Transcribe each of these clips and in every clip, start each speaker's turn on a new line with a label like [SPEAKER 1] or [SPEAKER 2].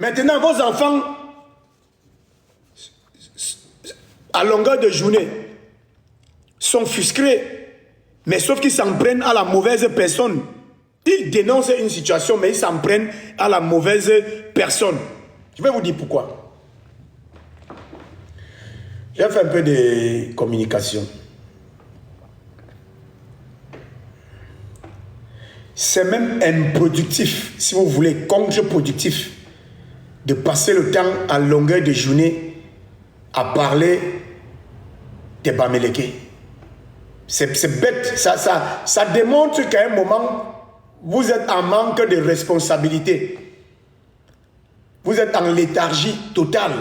[SPEAKER 1] Maintenant, vos enfants, à longueur de journée, sont frustrés, mais sauf qu'ils s'en prennent à la mauvaise personne. Ils dénoncent une situation, mais ils s'en prennent à la mauvaise personne. Je vais vous dire pourquoi. J'ai fait un peu de communication. C'est même improductif, si vous voulez, contre-productif, de passer le temps à longueur de journée à parler des Bamileke. C'est bête, ça démontre qu'à un moment, vous êtes en manque de responsabilité. Vous êtes en léthargie totale.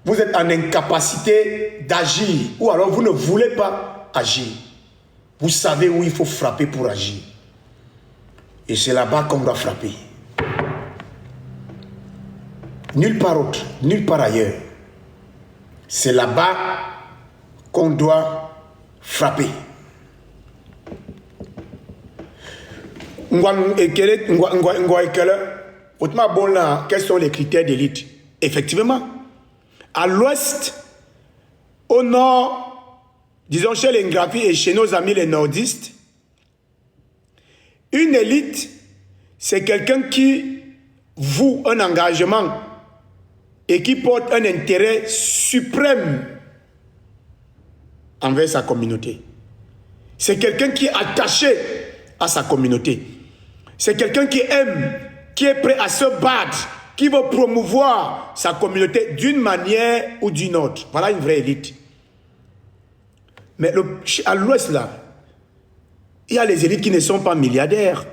[SPEAKER 1] Vous êtes en incapacité d'agir. Ou alors vous ne voulez pas agir. Vous savez où il faut frapper pour agir. Et c'est là-bas qu'on doit frapper. Nulle part autre, nulle part ailleurs. C'est là-bas qu'on doit frapper. Quels sont les critères d'élite? Effectivement, à l'ouest, au nord, disons chez les Ngrapi et chez nos amis les nordistes, une élite, c'est quelqu'un qui voue un engagement et qui porte un intérêt suprême envers sa communauté. C'est quelqu'un qui est attaché à sa communauté. C'est quelqu'un qui aime, qui est prêt à se battre, qui veut promouvoir sa communauté d'une manière ou d'une autre. Voilà une vraie élite. Mais à l'ouest, là, il y a les élites qui ne sont pas milliardaires,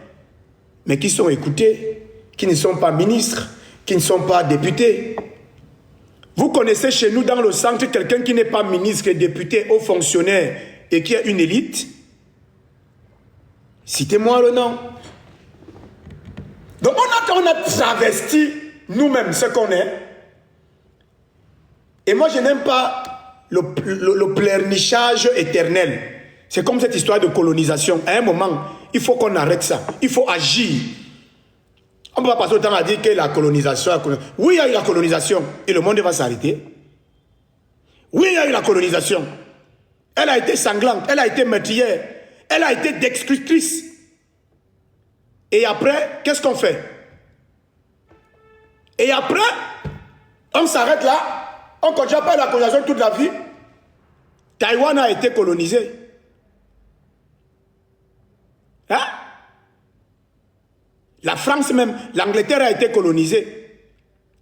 [SPEAKER 1] mais qui sont écoutées, qui ne sont pas ministres, qui ne sont pas députés. Vous connaissez chez nous dans le centre quelqu'un qui n'est pas ministre, député, haut fonctionnaire et qui est une élite? Citez-moi le nom. Donc on a travesti nous-mêmes ce qu'on est. Et moi je n'aime pas le pleurnichage éternel. C'est comme cette histoire de colonisation. À un moment, il faut qu'on arrête ça. Il faut agir. On ne peut pas passer le temps à dire que la colonisation... Oui, il y a eu la colonisation. Et le monde va s'arrêter. Oui, il y a eu la colonisation. Elle a été sanglante. Elle a été meurtrière. Elle a été destructrice. Et après, qu'est-ce qu'on fait? Et après, on s'arrête là. On continue pas la colonisation toute la vie. Taïwan a été colonisé. Hein? La France même, l'Angleterre a été colonisée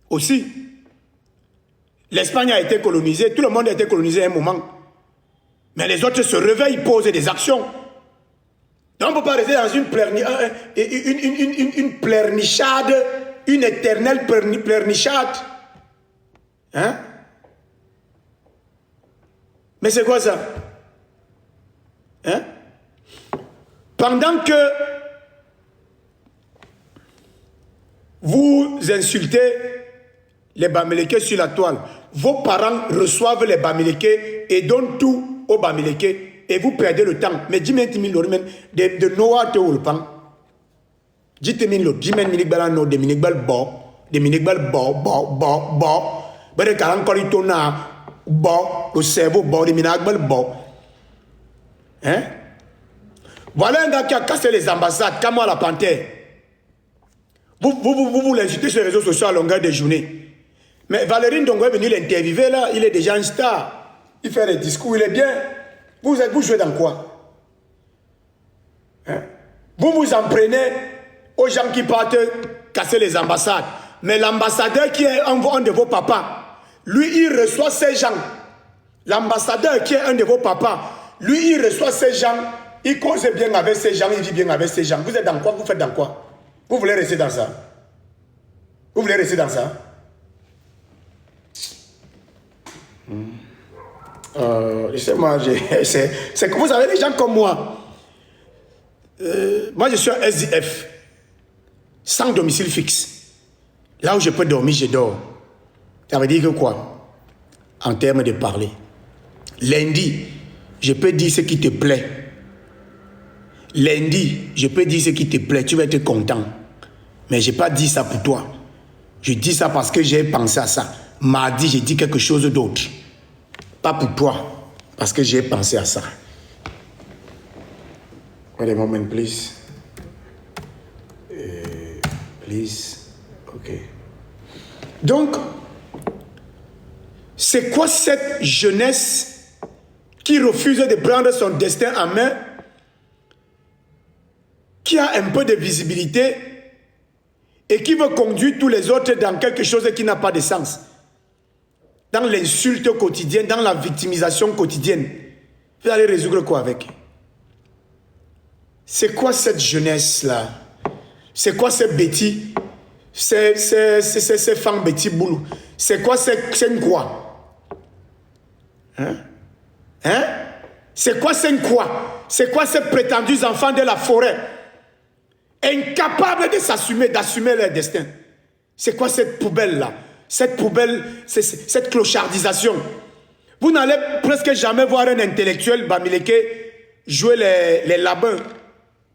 [SPEAKER 1] aussi. L'Espagne a été colonisée, tout le monde a été colonisé à un moment. Mais les autres se réveillent, posent des actions. Donc on ne peut pas rester dans une pleurnichade, une éternelle pleurnichade. Hein? Mais c'est quoi ça? Hein? Pendant que vous insultez les Bamileke sur la toile, vos parents reçoivent les Bamileke et donnent tout aux Bamileke et vous perdez le temps. Mais dis-moi de Noah te ulpan. Dis-moi de minigbal bo. Bere karan koritona bo, le cerveau bo, de minigbal bo. Hein? Voilà un gars qui a cassé les ambassades, comme moi la panthère. Vous l'insultez sur les réseaux sociaux à longueur de journée. Mais Valérie Ndongo est venu l'interviewer là, il est déjà une star. Il fait des discours, il est bien. Vous jouez dans quoi? Hein? Vous vous en prenez aux gens qui partent casser les ambassades. Mais l'ambassadeur qui est un de vos papas, lui il reçoit ces gens. L'ambassadeur qui est un de vos papas, lui il reçoit ces gens, il cause bien avec ces gens, il vit bien avec ces gens. Vous êtes dans quoi? Vous faites dans quoi? Vous voulez rester dans ça? Vous voulez rester dans ça? Moi, c'est que vous avez des gens comme moi. Moi, je suis un SDF, sans domicile fixe. Là où je peux dormir, je dors. Ça veut dire que quoi? En termes de parler. Lundi, je peux dire ce qui te plaît. Lundi, je peux dire ce qui te plaît. Tu vas être content. Mais je n'ai pas dit ça pour toi. Je dis ça parce que j'ai pensé à ça. Mardi, j'ai dit quelque chose d'autre. Pas pour toi, parce que j'ai pensé à ça. Wait a moment, please. Please. OK. Donc, c'est quoi cette jeunesse qui refuse de prendre son destin en main, qui a un peu de visibilité et qui veut conduire tous les autres dans quelque chose qui n'a pas de sens? Dans l'insulte quotidienne, dans la victimisation quotidienne. Vous allez résoudre quoi avec? C'est quoi cette jeunesse-là? C'est quoi ces bêtis? Ces femmes bêtis boulot? C'est quoi c'est quoi? Hein? Hein? C'est quoi c'est quoi? C'est quoi ces prétendus enfants de la forêt? Incapables de s'assumer, d'assumer leur destin. C'est quoi cette poubelle-là? Cette poubelle, cette clochardisation. Vous n'allez presque jamais voir un intellectuel Bamileke jouer les labins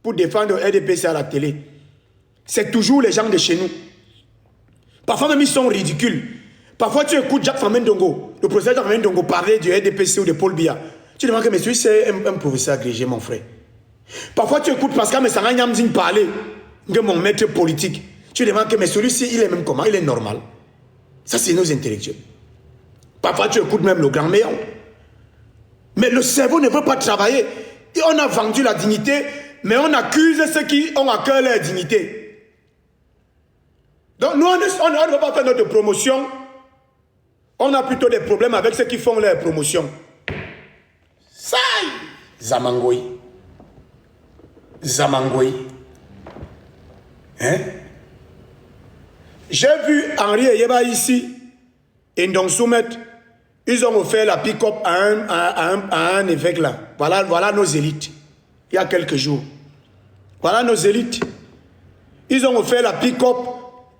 [SPEAKER 1] pour défendre le RDPC à la télé. C'est toujours les gens de chez nous. Parfois même ils sont ridicules. Parfois tu écoutes Jacques Famendongo, le professeur Jacques Famendongo parler du RDPC ou de Paul Biya. Tu demandes que monsieur c'est un professeur agrégé, mon frère. Parfois tu écoutes Pascal Messanga Nyamzing parler de mon maître politique. Tu demandes que mais celui-ci il est même comment? Il est normal. Ça c'est nos intellectuels. Parfois tu écoutes même le grand Méon. Mais le cerveau ne veut pas travailler. Et on a vendu la dignité, mais on accuse ceux qui ont à cœur leur dignité. Donc nous on ne veut pas faire notre promotion. On a plutôt des problèmes avec ceux qui font leur promotion. Ça, Zamangoy. Zamangoy. Hein? J'ai vu Henri Eyeba ici, et Ndong Soumet, ils ont offert la pick-up à un évêque là. Voilà nos élites, il y a quelques jours. Voilà nos élites. Ils ont offert la pick-up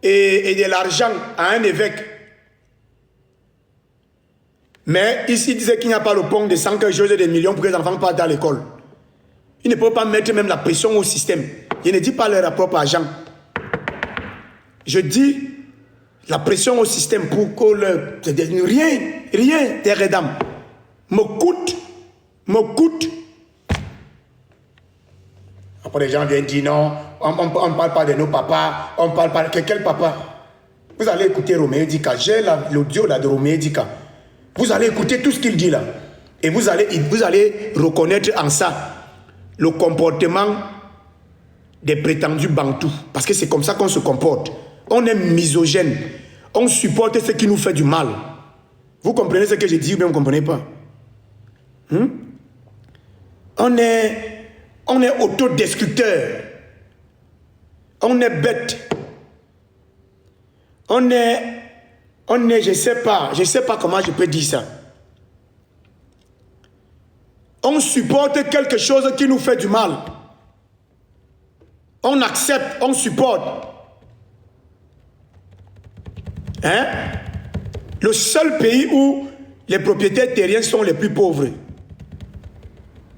[SPEAKER 1] et de l'argent à un évêque. Mais ici, ils disaient qu'il n'y a pas le pont de 100 quelque chose de millions pour que les enfants partent à l'école. Ils ne peuvent pas mettre même la pression au système. Je ne dis pas leur propre argent. Je dis la pression au système pour que rien, terre et d'âme, me coûte. Après les gens viennent dire non, on ne parle pas de nos papas, on parle pas de quel papa? Vous allez écouter Roméo Dika, j'ai l'audio là de Roméo Dika. Vous allez écouter tout ce qu'il dit là. Et vous allez reconnaître en ça le comportement des prétendus bantous. Parce que c'est comme ça qu'on se comporte. On est misogène. On supporte ce qui nous fait du mal. Vous comprenez ce que je dis ou bien vous ne comprenez pas? On est autodestructeur. On est bête. On est, je sais pas comment je peux dire ça. On supporte quelque chose qui nous fait du mal. On accepte, on supporte. Hein? Le seul pays où les propriétaires terriens sont les plus pauvres.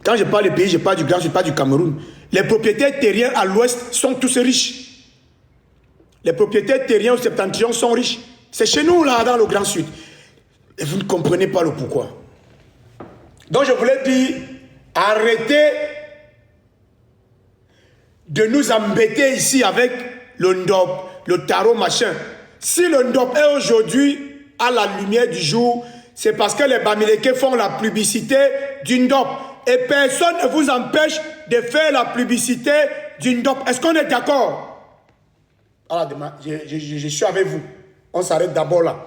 [SPEAKER 1] Quand je parle du pays, je parle du Grand Sud, je parle du Cameroun. Les propriétaires terriens à l'ouest sont tous riches. Les propriétaires terriens au septentrion sont riches. C'est chez nous, là, dans le Grand Sud. Et vous ne comprenez pas le pourquoi. Donc, je voulais dire, arrêtez de nous embêter ici avec le Ndop, le tarot, machin. Si le Ndop est aujourd'hui à la lumière du jour, c'est parce que les Bamileke font la publicité du Ndop. Et personne ne vous empêche de faire la publicité du Ndop. Est-ce qu'on est d'accord? Alors, je suis avec vous. On s'arrête d'abord là.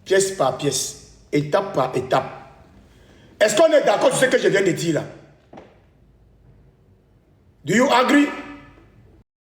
[SPEAKER 1] Pièce par pièce. Étape par étape. Est-ce qu'on est d'accord sur ce que je viens de dire là? Do you agree?